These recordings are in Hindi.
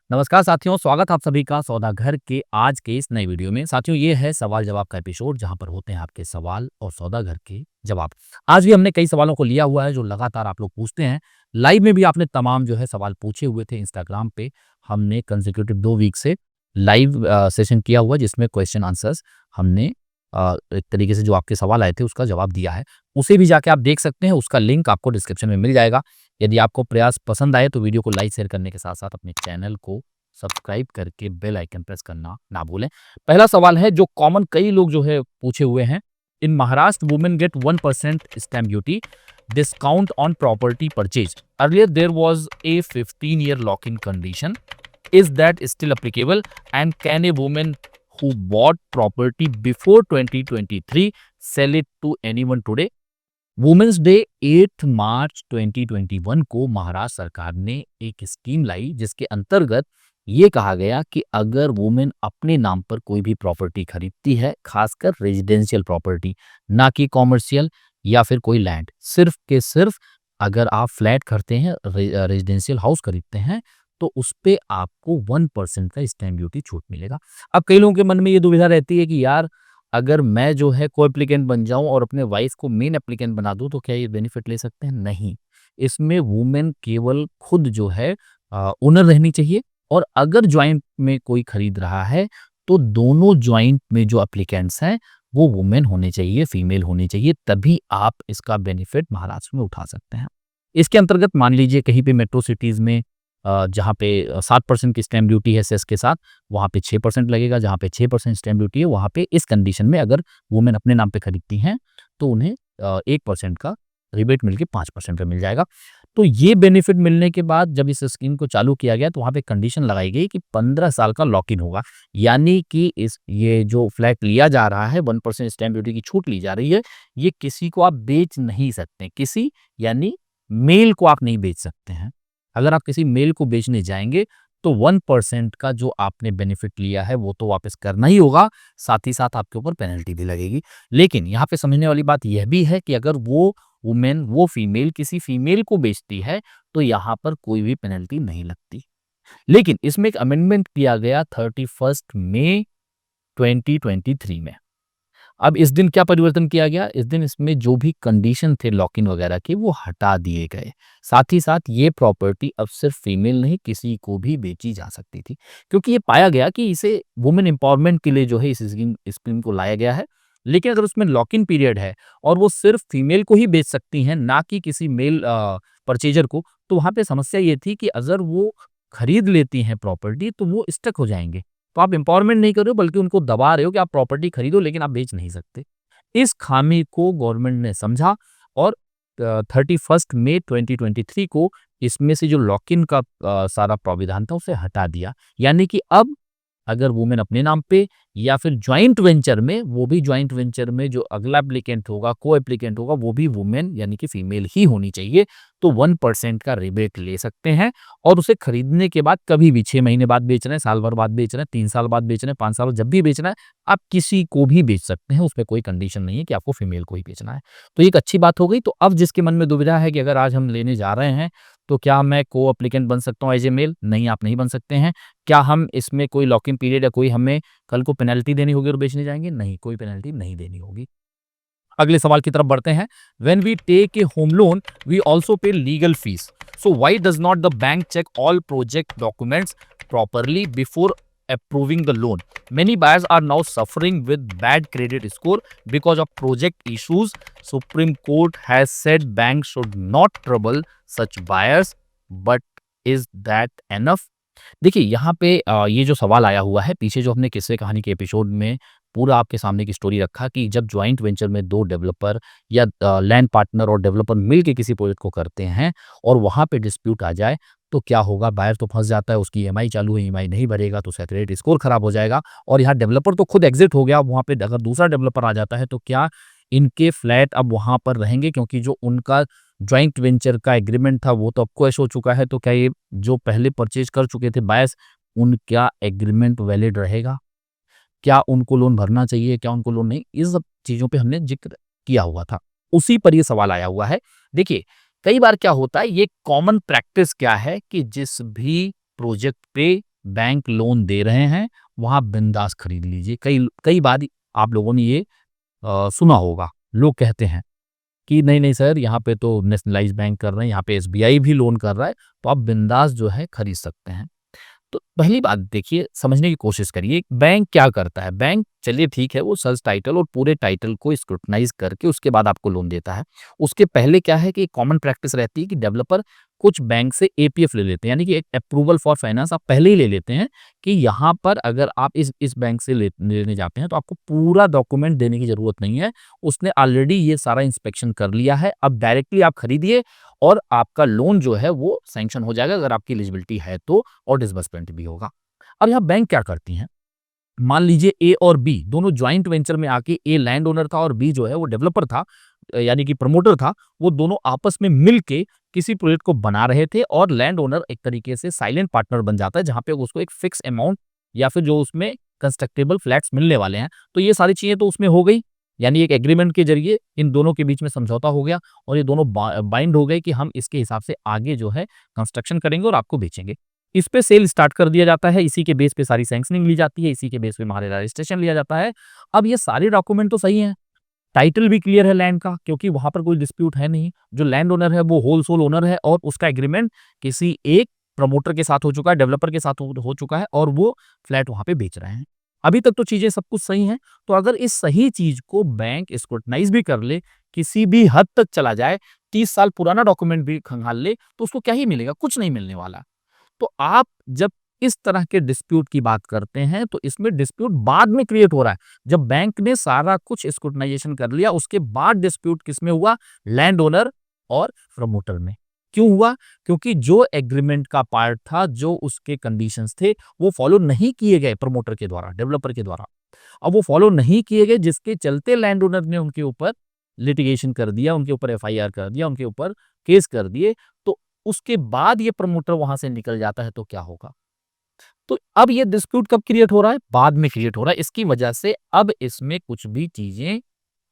नमस्कार साथियों, स्वागत आप सभी का सौदा घर के आज के इस नए वीडियो में। साथियों, ये है सवाल जवाब का एपिसोड जहां पर होते हैं आपके सवाल और सौदा घर के जवाब। आज भी हमने कई सवालों को लिया हुआ है जो लगातार आप लोग पूछते हैं। लाइव में भी आपने तमाम जो है सवाल पूछे हुए थे इंस्टाग्राम पे। हमने कंसेक्यूटिव 2 वीक से लाइव सेशन किया हुआ जिसमें क्वेश्चन आंसर्स हमने एक तरीके से जो आपके सवाल आए थे उसका जवाब दिया है। उसे भी जाके आप देख सकते हैं, उसका लिंक आपको डिस्क्रिप्शन में मिल जाएगा। यदि आपको प्रयास पसंद आए तो वीडियो को लाइक शेयर करने के साथ-साथ अपने चैनल को सब्सक्राइब करके बेल आइकन प्रेस करना ना भूलें। पहला सवाल है जो कॉमन कई लोग जो है पूछे हुए हैं। In Maharashtra women get 1% stamp duty discount on property purchase. Earlier there was a 15-year lock in condition. Is that still applicable and can a woman who bought property before 2023 sell it to anyone today? Women's day 8 मार्च 2021 को महाराष्ट्र सरकार ने एक स्कीम लाई जिसके अंतर्गत ये कहा गया कि अगर वुमेन अपने नाम पर कोई भी प्रॉपर्टी खरीदती है, खासकर रेजिडेंशियल प्रॉपर्टी, ना कि कॉमर्शियल या फिर कोई लैंड, सिर्फ के सिर्फ अगर आप फ्लैट खरीदते हैं, रेजिडेंशियल हाउस खरीदते हैं, तो उस पे आपको 1% का स्टैम्प ड्यूटी छूट मिलेगा। अब कई लोगों के मन में ये दुविधा रहती है कि यार, अगर मैं जो है को एप्लीकेंट बन जाऊं और अपने वाइफ को मेन एप्लीकेंट बना दूं तो क्या ये बेनिफिट ले सकते हैं? नहीं। इसमें वुमेन केवल खुद जो है ओनर रहनी चाहिए, और अगर ज्वाइंट में कोई खरीद रहा है तो दोनों ज्वाइंट में जो एप्लीकेंट्स हैं वो वुमेन होने चाहिए, फीमेल होनी चाहिए, तभी आप इसका बेनिफिट महाराष्ट्र में उठा सकते हैं। इसके अंतर्गत मान लीजिए कहीं पे मेट्रो सिटीज में जहाँ पे 7% की स्टैम्प ड्यूटी है सेस के साथ, वहाँ पे 6% लगेगा। जहाँ पे 6% स्टैम्प ड्यूटी है, वहाँ पे इस कंडीशन में अगर वुमेन अपने नाम पे खरीदती हैं, तो उन्हें 1% का रिबेट मिलके 5% पे मिल जाएगा। तो ये बेनिफिट मिलने के बाद जब इस स्कीम को चालू किया गया, तो वहाँ पे कंडीशन लगाई गई कि 15 साल का लॉक इन होगा। यानी कि ये जो फ्लैट लिया जा रहा है, 1% स्टैम्प ड्यूटी की छूट ली जा रही है, ये किसी को आप बेच नहीं सकते। किसी यानी मेल को आप नहीं बेच सकते हैं। अगर आप किसी मेल को बेचने जाएँगे, तो 1% का जो आपने बेनिफिट लिया है, वो तो वापस करना ही होगा, साथ ही साथ आपके ऊपर पेनल्टी भी लगेगी। लेकिन यहाँ पे समझने वाली बात यह भी है कि अगर वो वुमेन, वो फीमेल किसी फीमेल को बेचती है, तो यहाँ पर कोई भी पेनल्टी नहीं लगती। लेकिन इसमें एक अमेंडमेंट किया गया 31 मई 2023 में। अब इस दिन क्या परिवर्तन किया गया? इस दिन इसमें जो भी कंडीशन थे लॉक इन वगैरह के, वो हटा दिए गए। साथ ही साथ ये प्रॉपर्टी अब सिर्फ फीमेल नहीं, किसी को भी बेची जा सकती थी, क्योंकि ये पाया गया कि इसे वुमेन एम्पावरमेंट के लिए जो है इस स्कीम को लाया गया है। लेकिन अगर उसमें लॉक इन पीरियड है और वो सिर्फ फीमेल को ही बेच सकती हैं, ना कि किसी मेल परचेजर को, तो वहाँ पे समस्या ये थी कि अगर वो खरीद लेती हैं प्रॉपर्टी, तो वो स्टक हो जाएँगे। तो आप एम्पावरमेंट नहीं कर रहे हो, बल्कि उनको दबा रहे हो कि आप प्रॉपर्टी खरीदो, लेकिन आप बेच नहीं सकते। इस खामी को गवर्नमेंट ने समझा और 31 मई 2023 को इसमें से जो लॉक इन का सारा प्राविधान था उसे हटा दिया। यानी कि अब अगर वुमेन अपने नाम पे या फिर जॉइंट वेंचर में, वो भी जॉइंट वेंचर में जो अगला एप्लीकेंट होगा, को एप्लीकेंट होगा, वो भी वुमेन यानी कि फीमेल ही होनी चाहिए, तो 1% का रिबेट ले सकते हैं। और उसे खरीदने के बाद कभी भी 6 महीने बाद बेच रहे हैं, साल भर बाद बेच रहे हैं, 3 साल बाद बेच रहे हैं, 5 साल बाद, जब भी बेचना है, आप किसी को भी बेच सकते हैं। उसपे कोई कंडीशन नहीं है कि आपको फीमेल को ही बेचना है। तो ये एक अच्छी बात हो गई। तो अब जिसके मन में दुविधा है कि अगर आज हम लेने जा रहे हैं, तो क्या मैं को एप्लीकेंट बन सकता हूँ एज ए मेल? नहीं, आप नहीं बन सकते हैं। क्या हम इसमें कोई लॉक इन पीरियड या कोई हमें कल को पेनल्टी देनी होगी और बेचने जाएँगे? नहीं, कोई पेनल्टी नहीं देनी होगी। अगले सवाल की तरफ बढ़ते हैं। When we take a home loan, we also pay legal fees. So why does not the bank check all project documents properly before approving the loan? Many buyers are now suffering with bad credit score because of project issues. Supreme Court has said banks should not trouble such buyers, but is that enough? देखिए यहाँ पे ये जो सवाल आया हुआ है, पीछे जो हमने किस्से कहानी के एपिसोड में पूरा आपके सामने की स्टोरी रखा कि जब जॉइंट वेंचर में 2 डेवलपर या लैंड पार्टनर और डेवलपर मिल के किसी प्रोजेक्ट को करते हैं और वहाँ पे डिस्प्यूट आ जाए, तो क्या होगा? बायर तो फँस जाता है, उसकी ईएमआई चालू है, ईएमआई नहीं भरेगा तो उसका क्रेडिट स्कोर खराब हो जाएगा, और यहाँ डेवलपर तो खुद एग्ज़िट हो गया, वहाँ पे अगर दूसरा डेवलपर आ जाता है, तो क्या इनके फ्लैट अब वहाँ पर रहेंगे? क्योंकि जो उनका जॉइंट वेंचर का एग्रीमेंट था वो तो अब क्रैश हो चुका है, तो क्या ये जो पहले परचेज़ कर चुके थे बायर्स, उनका एग्रीमेंट वैलिड रहेगा? क्या उनको लोन भरना चाहिए? क्या उनको लोन नहीं? ये सब चीज़ों पे हमने ज़िक्र किया हुआ था। उसी पर ये सवाल आया हुआ है। देखिए, कई बार क्या होता है, ये कॉमन प्रैक्टिस क्या है कि जिस भी प्रोजेक्ट पे बैंक लोन दे रहे हैं, वहाँ बिंदास खरीद लीजिए। कई कई बार आप लोगों ने ये सुना होगा, लोग कहते हैं कि नहीं-नहीं सर, यहाँ पे तो नेशनलाइज़ बैंक कर रहे हैं, यहाँ पे एसबीआई भी लोन कर रहा है, तो आप बिंदास जो है खरीद सकते हैं। तो पहली बात देखिए, समझने की कोशिश करिए, बैंक क्या करता है? बैंक चलिए ठीक है, वो सर्च टाइटल और पूरे टाइटल को स्क्रूटनाइज़ करके उसके बाद आपको लोन देता है। उसके पहले क्या है कि कॉमन प्रैक्टिस रहती है कि डेवलपर कुछ बैंक से एपीएफ ले लेते हैं, यानी कि एक अप्रूवल फॉर फाइनेंस आप पहले ही ले लेते हैं कि यहाँ पर अगर आप इस बैंक से लेने जाते हैं, तो आपको पूरा डॉक्यूमेंट देने की ज़रूरत नहीं है। उसने ऑलरेडी ये सारा इंस्पेक्शन कर लिया है, अब डायरेक्टली आप खरीदिए और आपका लोन जो है वो सैंक्शन हो जाएगा अगर आपकी एलिजिबिलिटी है तो, और डिसबर्समेंट भी होगा। अब यहाँ बैंक क्या करती हैं? मान लीजिए ए और बी दोनों जॉइंट वेंचर में आके, ए लैंड ओनर था और बी जो है वो डेवलपर था, यानी कि प्रमोटर था। वो दोनों आपस में मिल के किसी प्रोजेक्ट को बना रहे थे और लैंड ओनर एक तरीके से साइलेंट पार्टनर बन जाता है, जहाँ पे उसको एक फिक्स अमाउंट या फिर जो उसमें कंस्ट्रक्टेबल फ्लैट्स मिलने वाले हैं। तो ये सारी चीज़ें तो उसमें हो गई, यानी एक एग्रीमेंट के ज़रिए इन दोनों के बीच में समझौता हो गया और ये दोनों बाइंड हो गए कि हम इसके हिसाब से आगे जो है कंस्ट्रक्शन करेंगे और आपको बेचेंगे। इस पे सेल स्टार्ट कर दिया जाता है, इसी के बेस पे सारी सैंक्शनिंग ली जाती है, इसी के बेस पे हमारे रजिस्ट्रेशन लिया जाता है। अब ये सारे डॉक्यूमेंट तो सही हैं, टाइटल भी क्लियर है लैंड का, क्योंकि वहाँ पर कोई डिस्प्यूट है नहीं। जो लैंड ओनर है वो होल सोल ओनर है और उसका एग्रीमेंट किसी एक प्रमोटर के साथ हो चुका है, डेवलपर के साथ हो चुका है और वो फ्लैट वहाँ पे बेच रहे हैं। अभी तक तो चीज़ें सब कुछ सही हैं। तो अगर इस सही चीज़ को बैंक स्क्रूटनाइज़ भी कर ले, किसी भी हद तक चला जाए, 30 साल पुराना डॉक्यूमेंट भी खंगाल ले, तो उसको क्या ही मिलेगा? कुछ नहीं मिलने वाला। तो आप जब इस तरह के डिस्प्यूट की बात करते हैं, तो इसमें डिस्प्यूट बाद में क्रिएट हो रहा है। जब बैंक ने सारा कुछ स्क्रूटनाइजेशन कर लिया, उसके बाद डिस्प्यूट किसमें हुआ? लैंड ओनर और प्रमोटर में। क्यों हुआ? क्योंकि जो एग्रीमेंट का पार्ट था, जो उसके कंडीशंस थे, वो फॉलो नहीं किए गए प्रमोटर के द्वारा, डेवलपर के द्वारा। अब वो फॉलो नहीं किए गए, जिसके चलते लैंड ओनर ने उनके ऊपर लिटिगेशन कर दिया, उनके ऊपर एफआईआर कर दिया, उनके ऊपर केस कर दिए। तो उसके बाद ये प्रमोटर वहां से निकल जाता है तो क्या होगा? तो अब ये डिस्प्यूट कब क्रिएट हो रहा है? बाद में क्रिएट हो रहा है। इसकी वजह से अब इसमें कुछ भी चीजें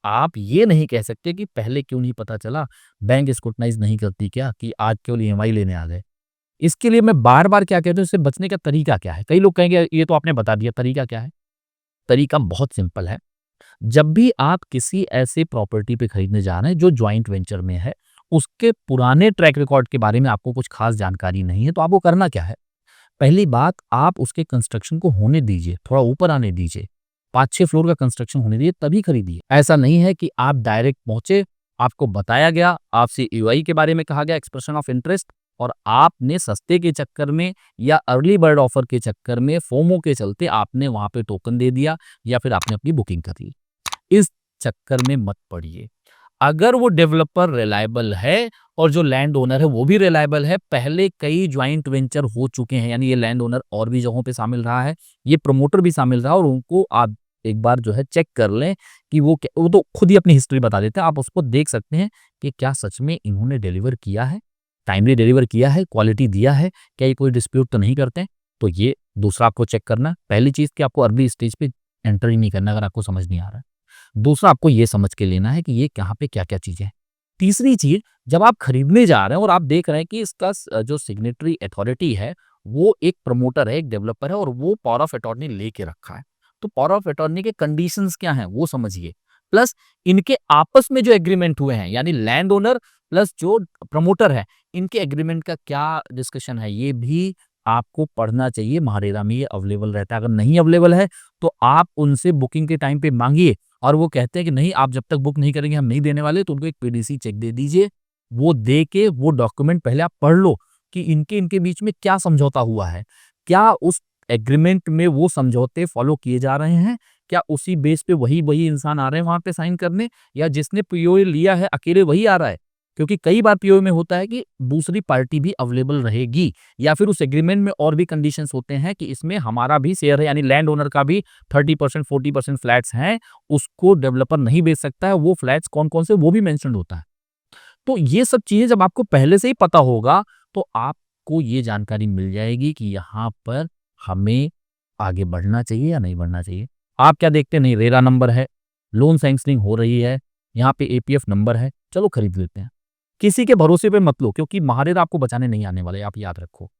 आप ये नहीं कह सकते कि पहले क्यों नहीं पता चला, बैंक स्क्रूटनाइज नहीं करती क्या, कि आज केवल ईएमआई लेने आ गए। इसके लिए मैं बार बार क्या कहता हूँ, इससे बचने का तरीका क्या है? कई लोग कहेंगे ये तो आपने बता दिया, तरीका क्या है? तरीका बहुत सिंपल है। जब भी आप किसी ऐसे प्रॉपर्टी पे खरीदने जा रहे हैं जो जॉइंट वेंचर में है, उसके पुराने ट्रैक रिकॉर्ड के बारे में आपको कुछ खास जानकारी नहीं है, तो आपको करना क्या है? पहली बात, आप उसके कंस्ट्रक्शन को होने दीजिए, थोड़ा ऊपर आने दीजिए। 5-6 फ्लोर का कंस्ट्रक्शन होने दीजिए, तभी खरीदिए। ऐसा नहीं है कि आप डायरेक्ट पहुँचे, आपको बताया गया, आपसे ईओआई के बारे में कहा गया, एक्सप्रेशन ऑफ इंटरेस्ट, और आपने सस्ते के चक्कर में या अर्ली बर्ड ऑफर के चक्कर में, फोमो के चलते आपने वहाँ पे टोकन दे दिया या फिर आपने अपनी बुकिंग कर ली। इस चक्कर में मत पड़िए। अगर वो डेवलपर रिलायबल है और जो लैंड ओनर है वो भी रिलायबल है, पहले कई जॉइंट वेंचर हो चुके हैं, यानी ये लैंड ओनर और भी जगहों पे शामिल रहा है, ये प्रमोटर भी शामिल रहा, और उनको आप एक बार जो है चेक कर लें कि वो तो खुद ही अपनी हिस्ट्री बता देते हैं। आप उसको देख सकते हैं कि क्या सच में इन्होंने डिलीवर किया है, टाइमली डिलीवर किया है, क्वालिटी दिया है, क्या ये कोई डिस्प्यूट तो नहीं करते हैं। तो ये दूसरा आपको चेक करना। पहली चीज़ कि आपको अर्ली स्टेज पे एंटर ही नहीं करना अगर आपको समझ नहीं आ रहा है। दूसरा, आपको ये समझ के लेना है कि ये कहाँ पे क्या-क्या चीज़ें हैं। तीसरी चीज़, जब आप खरीदने जा रहे हैं और आप देख रहे हैं कि इसका जो सिग्नेटरी अथॉरिटी है, वो एक प्रमोटर है, एक डेवलपर है और वो पावर ऑफ अटॉर्नी लेके रखा है। तो पावर ऑफ अटॉर्नी के कंडीशंस क्या हैं, वो समझिए। प्लस इनके आपस में जो एग्रीमेंट हुए हैं, यानी लैंड ओनर प्लस जो प्रमोटर है, इनके एग्रीमेंट का क्या डिस्कशन है, ये भी आपको पढ़ना चाहिए। महारेरा में ये अवेलेबल रहता है। अगर नहीं अवेलेबल है, तो आप उनसे बुकिंग के टाइम पे माँगिए, और वो कहते हैं कि नहीं, आप जब तक बुक नहीं करेंगे हम नहीं देने वाले, तो उनको एक पीडीसी चेक दे दीजिए। वो दे के वो डॉक्यूमेंट पहले आप पढ़ लो कि इनके बीच में क्या समझौता हुआ है। क्या उस एग्रीमेंट में वो समझौते फॉलो किए जा रहे हैं? क्या उसी बेस पे वही इंसान आ रहे हैं वहाँ पे साइन करने, या जिसने पीओए लिया है अकेले वही आ रहा है? क्योंकि कई बार पीओए में होता है कि दूसरी पार्टी भी अवेलेबल रहेगी, या फिर उस एग्रीमेंट में और भी कंडीशंस होते हैं कि इसमें हमारा भी शेयर है, यानी लैंड ओनर का भी 30% 40% फ्लैट्स हैं, उसको डेवलपर नहीं बेच सकता है। वो फ्लैट्स कौन-कौन से, वो भी मेंशन्ड होता है। तो ये सब चीज़ें जब आपको पहले से ही पता होगा, तो आपको ये जानकारी मिल जाएगी कि यहाँ पर हमें आगे बढ़ना चाहिए या नहीं बढ़ना चाहिए। आप क्या देखते हैं, नहीं रेरा नंबर है, लोन सैंक्शनिंग हो रही है, यहाँ पे एपीएफ नंबर है, चलो खरीद लेते हैं। किसी के भरोसे पे मत लो, क्योंकि महारेरा आपको बचाने नहीं आने वाले, आप याद रखो।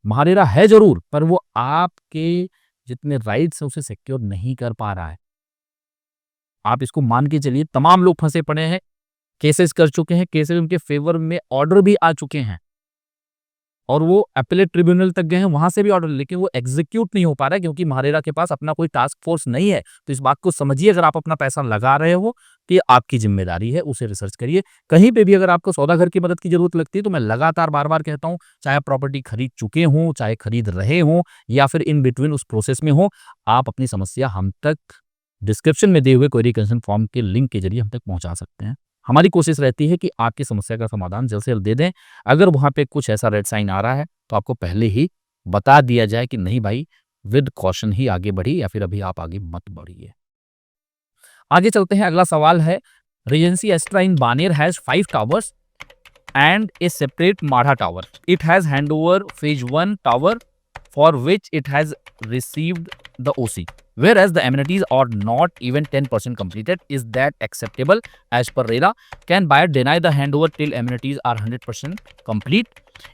महारेरा है ज़रूर, पर वो आपके जितने राइट्स हैं उसे सिक्योर नहीं कर पा रहा है। आप इसको मान के चलिए, तमाम लोग फँसे पड़े हैं, केसेस कर चुके हैं, केसेस उनके फ़ेवर में ऑर्डर भी आ चुके हैं और वो अपीलेट ट्रिब्यूनल तक गए हैं, वहाँ से भी ऑर्डर, लेकिन वो एग्ज़ीक्यूट नहीं हो पा रहा है क्योंकि महारेरा के पास अपना कोई टास्क फ़ोर्स नहीं है। तो इस बात को समझिए, अगर आप अपना पैसा लगा रहे हो, तो ये आपकी ज़िम्मेदारी है, उसे रिसर्च करिए। कहीं पे भी अगर आपको सौदा घर की मदद की ज़रूरत लगती है, तो मैं लगातार बार-बार कहता हूँ, चाहे आप प्रॉपर्टी खरीद चुके हों, चाहे खरीद रहे हों या फिर इन बिटवीन उस प्रोसेस में हों, आप अपनी समस्या हम तक डिस्क्रिप्शन में दिए हुए क्वेरी कंसर्न फॉर्म के लिंक के ज़रिए हम तक पहुँचा सकते हैं। हमारी कोशिश रहती है कि आपकी समस्या का समाधान जल्द से जल्द दे दें। अगर वहाँ पे कुछ ऐसा रेड साइन आ रहा है, तो आपको पहले ही बता दिया जाए कि नहीं भाई, विद कॉशन ही आगे बढ़िए या फिर अभी आप आगे मत बढ़िए। आगे चलते हैं, अगला सवाल है, Regency Astra in Baner has 5 towers and a separate Madha tower. It has handover phase 1 tower for which it has received the OC. Whereas the amenities are not even 10% completed. Is that acceptable as per RERA? Can buyer deny the handover till amenities are 100% complete?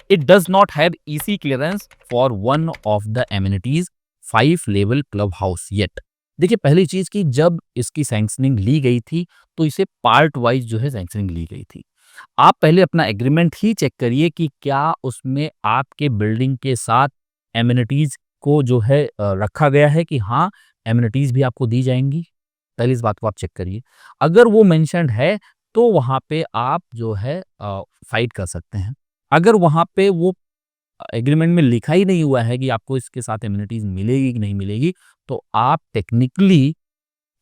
It does not have EC clearance for one of the amenities 5 level clubhouse yet. देखिए, पहली चीज की जब इसकी सैंक्शनिंग ली गई थी तो इसे पार्ट वाइज जो है सैंक्शनिंग ली गई थी। आप पहले अपना एग्रीमेंट ही चेक करिए कि क्या उसमें आपके बिल्डिंग के साथ एमिनिटीज को जो है रखा गया है कि हाँ, एमिनिटीज भी आपको दी जाएंगी। पहले इस बात को आप चेक करिए। अगर वो मेंशन्ड है तो वहाँ पे आप जो है फाइट कर सकते हैं। अगर वहाँ पे वो एग्रीमेंट में लिखा ही नहीं हुआ है कि आपको इसके साथ एमिनिटीज मिलेगी कि नहीं मिलेगी, तो आप टेक्निकली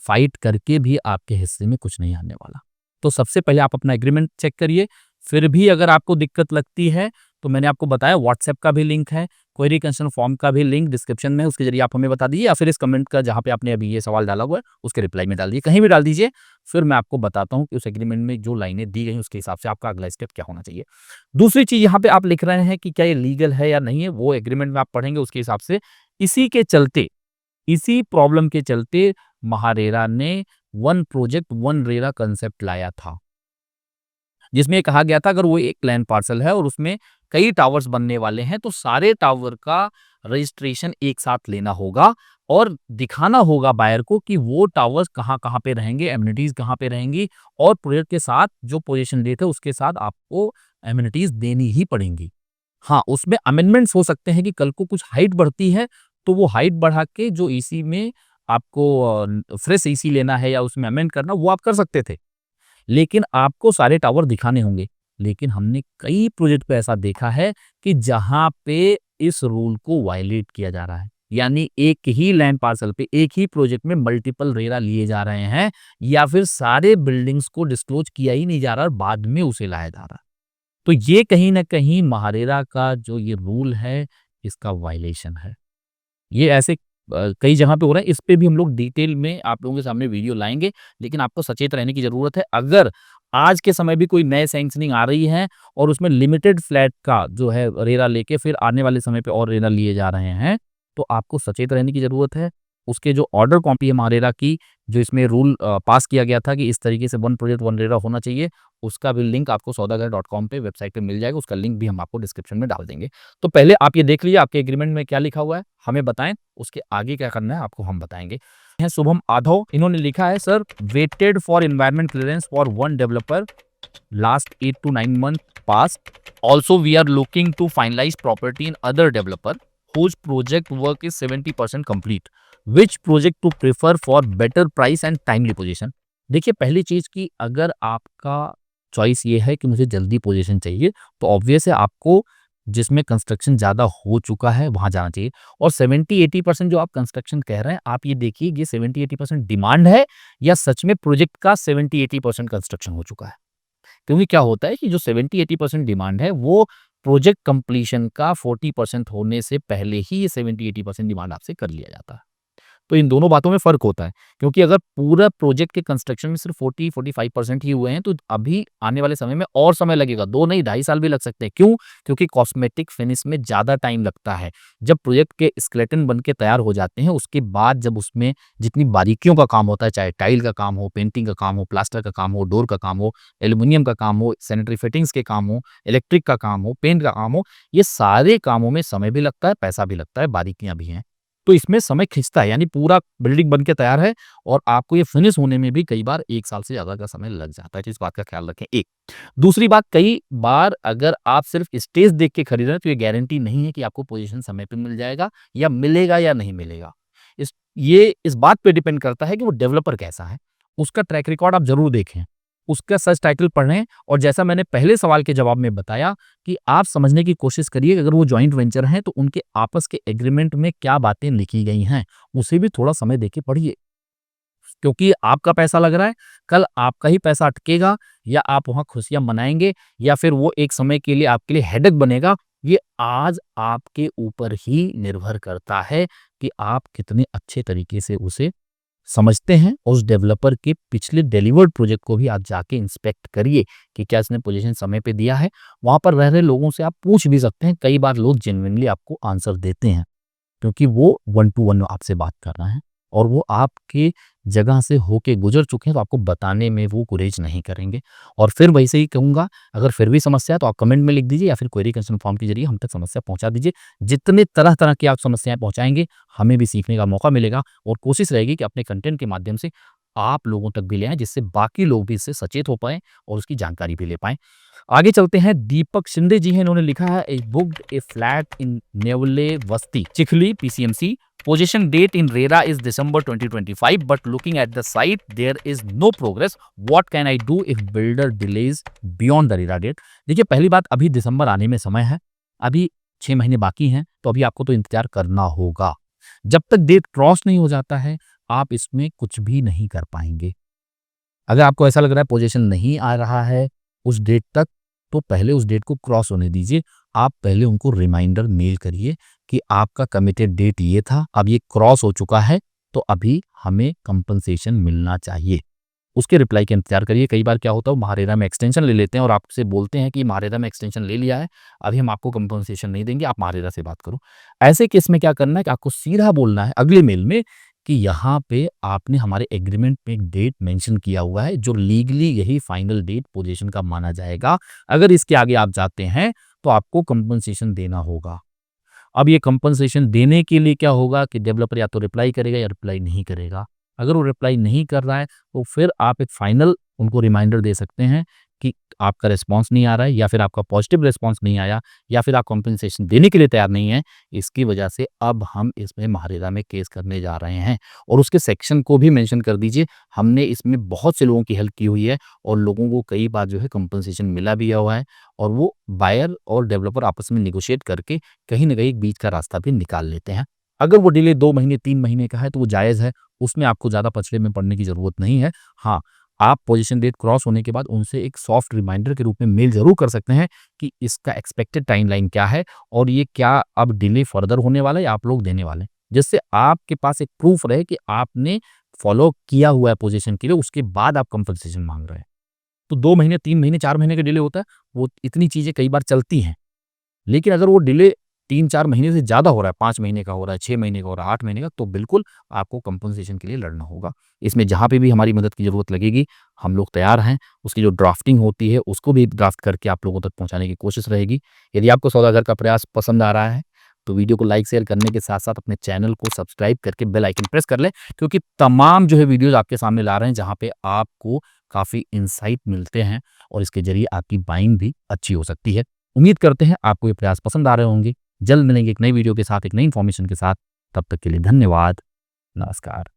फाइट करके भी आपके हिस्से में कुछ नहीं आने वाला। तो सबसे पहले आप अपना एग्रीमेंट चेक करिए। फिर भी अगर आपको दिक्कत लगती है, तो मैंने आपको बताया व्हाट्सएप का भी लिंक है, क्वेरी कंसर्न फॉर्म का भी लिंक डिस्क्रिप्शन में है, उसके ज़रिए आप हमें बता दीजिए या फिर इस कमेंट का जहाँ पे आपने अभी ये सवाल डाला हुआ है, उसके रिप्लाई में डाल दीजिए, कहीं भी डाल दीजिए। फिर मैं आपको बताता हूँ कि उस एग्रीमेंट में जो लाइनें दी गई हैं, उसके हिसाब से आपका अगला स्टेप क्या होना चाहिए। दूसरी चीज़ यहाँ पे आप लिख रहे हैं कि क्या ये लीगल है या नहीं है, वो एग्रीमेंट में आप पढ़ेंगे उसके हिसाब से। इसी के चलते, इसी प्रॉब्लम के चलते महारेरा ने one project one RERA concept लाया था, जिसमें ये कहा गया था अगर वो एक लैंड पार्सल है और उसमें कई टावर्स बनने वाले हैं तो सारे टावर का रजिस्ट्रेशन एक साथ लेना होगा और दिखाना होगा बायर को कि वो टावर्स कहाँ-कहाँ पे रहेंगे, एमिनिटीज कहाँ पे रहेंगी और प्रोजेक्ट के साथ जो पोजीशन डेट है उसके साथ आपको एमिनिटीज देनी ही पड़ेंगी। हाँ, उसमें अमेंडमेंट्स हो सकते हैं कि कल को कुछ हाइट बढ़ती है, तो वो हाइट बढ़ा के जो ईसी में आपको फ्रेश ईसी लेना है या उसमें अमेंड करना, वो आप कर सकते थे। लेकिन आपको सारे टावर दिखाने होंगे। लेकिन हमने कई प्रोजेक्ट पे ऐसा देखा है कि जहाँ पे इस रूल को वायलेट किया जा रहा है। यानी एक ही लैंड पार्सल पे, एक ही प्रोजेक्ट में मल्टीपल रेरा लिए जा रहे हैं या फिर सारे बिल्डिंग्स को डिस्क्लोज़ किया ही नहीं जा रहा और बाद में उसे लाया जा रहा है। तो ये कहीं न कहीं महारेरा का जो ये रूल है, इसका वायलेशन है। ये ऐसे कई जगह पे हो रहा है, इस पे भी हम लोग डिटेल में आप लोगों के सामने वीडियो लाएँगे, लेकिन आपको सचेत रहने की ज़रूरत है। अगर आज के समय भी कोई नए सैंक्शनिंग आ रही है और उसमें लिमिटेड फ्लैट का जो है रेरा लेके फिर आने वाले समय पे और रेरा लिए जा रहे हैं, तो आपको सचेत रहने की ज़रूरत है। उसके जो ऑर्डर कॉपी है महारेरा की, जो इसमें रूल पास किया गया था कि इस तरीके से वन प्रोजेक्ट वन रेरा होना चाहिए, उसका भी लिंक आपको सौदागर.com पे वेबसाइट पे मिल जाएगा। उसका लिंक भी हम आपको डिस्क्रिप्शन में डाल देंगे। तो पहले आप ये देख लीजिए आपके एग्रीमेंट में क्या लिखा हुआ है, हमें बताएँ, उसके आगे क्या करना है आपको हम बताएँगे। हैं शुभम आधव, इन्होंने लिखा है sir, waited for environment clearance for one developer last 8 to 9 month past. Also, we are looking to finalize property in other developer whose project work is 70% complete. Which project to prefer for better price and timely position? देखिए, पहली चीज की अगर आपका चॉइस ये है कि मुझे जल्दी पोजीशन चाहिए, तो ऑब्वियस है आपको जिसमें कंस्ट्रक्शन ज़्यादा हो चुका है वहाँ जाना चाहिए। और 70-80% जो आप कंस्ट्रक्शन कह रहे हैं, आप ये देखिए ये 70-80% डिमांड है या सच में प्रोजेक्ट का 70-80% कंस्ट्रक्शन हो चुका है। क्योंकि क्या होता है कि जो 70-80% डिमांड है वो प्रोजेक्ट कंप्लीशन का 40% होने से पहले ही ये 70-80% डिमांड आपसे कर लिया जाता है। तो इन दोनों बातों में फ़र्क होता है, क्योंकि अगर पूरा प्रोजेक्ट के कंस्ट्रक्शन में सिर्फ 40-45% ही हुए हैं, तो अभी आने वाले समय में और समय लगेगा, 2 नहीं 2.5 साल भी लग सकते हैं। क्यों? क्योंकि कॉस्मेटिक फिनिश में ज़्यादा टाइम लगता है। जब प्रोजेक्ट के स्केलेटन बन के तैयार हो जाते हैं, उसके बाद जब उसमें जितनी बारीकियों का काम होता है, चाहे टाइल का काम हो, पेंटिंग का काम हो, प्लास्टर का काम हो, डोर का काम हो, एल्यूमीनियम का काम हो, सैनिटरी फिटिंग्स के काम हो, इलेक्ट्रिक का काम हो, पेंट का काम हो, ये सारे कामों में समय भी लगता है, पैसा भी लगता है, बारीकियाँ भी हैं। तो इसमें समय खिंचता है, यानी पूरा बिल्डिंग बन के तैयार है और आपको ये फिनिश होने में भी कई बार 1 साल से ज़्यादा का समय लग जाता है, तो इस बात का ख़्याल रखें, एक। दूसरी बात, कई बार अगर आप सिर्फ़ स्टेज देख के खरीद रहे हैं, तो ये गारंटी नहीं है कि आपको पोज़ीशन समय पे मिल जाएगा या मिलेगा या नहीं मिलेगा। इस बात पे डिपेंड करता है कि वो डेवलपर कैसा है, उसका ट्रैक रिकॉर्ड आप ज़रूर देखें, उसका सर्च टाइटल पढ़ें और जैसा मैंने पहले सवाल के जवाब में बताया कि आप समझने की कोशिश करिए, अगर वो जॉइंट वेंचर हैं, तो उनके आपस के एग्रीमेंट में क्या बातें लिखी गई हैं, उसे भी थोड़ा समय देके पढ़िए। क्योंकि आपका पैसा लग रहा है, कल आपका ही पैसा अटकेगा या आप वहाँ खुशियाँ मनाएँगे या फिर वो एक समय के लिए आपके लिए हेडेक बनेगा, ये आज आपके ऊपर ही निर्भर करता है कि आप कितने अच्छे तरीके से उसे समझते हैं और उस डेवलपर के पिछले डिलीवर्ड प्रोजेक्ट को भी आप जाके इंस्पेक्ट करिए कि क्या इसने पोजीशन समय पे दिया है। वहाँ पर रह रहे लोगों से आप पूछ भी सकते हैं, कई बार लोग जेनुइनली आपको आंसर देते हैं। क्योंकि वो वन टू वन आपसे बात कर रहे हैं और वो आपके जगह से होके गुजर चुके हैं, तो आपको बताने में वो गुरेज नहीं करेंगे। और फिर वैसे ही कहूँगा, अगर फिर भी समस्या है तो आप कमेंट में लिख दीजिए या फिर क्वेरी कंसर्न फॉर्म के जरिए हम तक समस्या पहुँचा दीजिए। जितने तरह-तरह की आप समस्याएँ पहुँचाएँगे, हमें भी सीखने का मौका मिलेगा और कोशिश रहेगी कि अपने कंटेंट के माध्यम से आप लोगों तक भी ले आएँ, जिससे बाकी लोग भी इससे सचेत हो पाएँ और उसकी जानकारी भी ले पाएँ। आगे चलते हैं, दीपक शिंदे जी हैं, इन्होंने लिखा है, "ए बुक्ड ए फ्लैट इन नेवले वस्ती, Chikhli, PCMC. Possession date in RERA is December 2025, but looking at the site, there is no progress. What can I do if builder delays beyond the RERA date?" देखिए, पहली बात, अभी दिसंबर आने में समय है, अभी 6 महीने बाकी हैं, तो अभी आपको तो इंतज़ार करना होगा। जब तक डेट क्रॉस नहीं हो जाता है, आप इसमें कुछ भी नहीं कर पाएँगे। अगर आपको ऐसा लग रहा है पोज़ीशन नहीं आ रहा है उस डेट तक, तो पहले उस डेट को क्रॉस होने दीजिए। आप पहले उनको रिमाइंडर मेल करिए कि आपका कमिटेड डेट ये था, अब ये क्रॉस हो चुका है, तो अभी हमें कंपनसेशन मिलना चाहिए। उसके रिप्लाई का इंतज़ार करिए। कई बार क्या होता है, वो महारेरा में एक्सटेंशन ले लेते हैं और आपसे बोलते हैं कि महारेरा में एक्सटेंशन ले लिया है, अभी हम आपको कंपनसेशन नहीं देंगे, आप महारेरा से बात करो। ऐसे केस में क्या करना है कि आपको सीधा बोलना है अगले मेल में कि यहाँ पे आपने हमारे एग्रीमेंट में एक डेट मेंशन किया हुआ है, जो लीगली यही फाइनल डेट पोजीशन का माना जाएगा। अगर इसके आगे आप जाते हैं, तो आपको कंपनसेशन देना होगा। अब ये कंपनसेशन देने के लिए क्या होगा कि डेवलपर या तो रिप्लाई करेगा या रिप्लाई नहीं करेगा। अगर वो रिप्लाई नहीं कर रहा है, तो फिर आप एक फाइनल उनको रिमाइंडर दे सकते हैं कि आपका रिस्पॉन्स नहीं आ रहा है या फिर आपका पॉजिटिव रिस्पॉन्स नहीं आया या फिर आप कंपनसेशन देने के लिए तैयार नहीं हैं। इसकी वजह से अब हम इसमें महारेरा में केस करने जा रहे हैं और उसके सेक्शन को भी मेंशन कर दीजिए। हमने इसमें बहुत से लोगों की हेल्प की हुई है और लोगों को कई बार जो है कंपनसेशन मिला भी हुआ है और वो बायर और डेवलपर आपस में नेगोशिएट करके कहीं न कहीं एक बीच का रास्ता भी निकाल लेते हैं। अगर वो डिले 2 महीने, 3 महीने का है, तो वो जायज़ है, उसमें आपको ज़्यादा पचड़े में पड़ने की ज़रूरत नहीं है। हाँ, आप पोज़ीशन डेट क्रॉस होने के बाद उनसे एक सॉफ्ट रिमाइंडर के रूप में मेल ज़रूर कर सकते हैं कि इसका एक्सपेक्टेड टाइमलाइन क्या है और ये क्या अब डिले फर्दर होने वाला है या आप लोग देने वाले हैं। जिससे आपके पास एक प्रूफ रहे कि आपने फ़ॉलो किया हुआ है पोज़ीशन के लिए, उसके बाद आप कंपनसेशन माँग रहे हैं। तो 2 महीने, 3 महीने, 4 महीने का डिले होता है, वो इतनी चीज़ें कई बार चलती हैं। लेकिन अगर वो डिले 3-4 महीने से ज़्यादा हो रहा है, 5 महीने का हो रहा है, 6 महीने का हो रहा है, 8 महीने का, तो बिल्कुल आपको कंपनसेशन के लिए लड़ना होगा। इसमें जहाँ पे भी हमारी मदद की ज़रूरत लगेगी, हम लोग तैयार हैं। उसकी जो ड्राफ्टिंग होती है, उसको भी ड्राफ्ट करके आप लोगों तक पहुँचाने की कोशिश रहेगी। यदि आपको सौदागर का प्रयास पसंद आ रहा है, तो वीडियो को लाइक, शेयर करने के साथ-साथ अपने चैनल को सब्सक्राइब करके बेल आइकन प्रेस कर लें, क्योंकि तमाम जो है वीडियोज़ आपके सामने ला रहे हैं, जहाँ पे आपको काफ़ी इनसाइट मिलते हैं और इसके ज़रिए आपकी बाइंग भी अच्छी हो सकती है। उम्मीद करते हैं आपको ये प्रयास पसंद आ रहे होंगे। जल्द मिलेंगे एक नई वीडियो के साथ, एक नई इन्फॉर्मेशन के साथ। तब तक के लिए धन्यवाद। नमस्कार।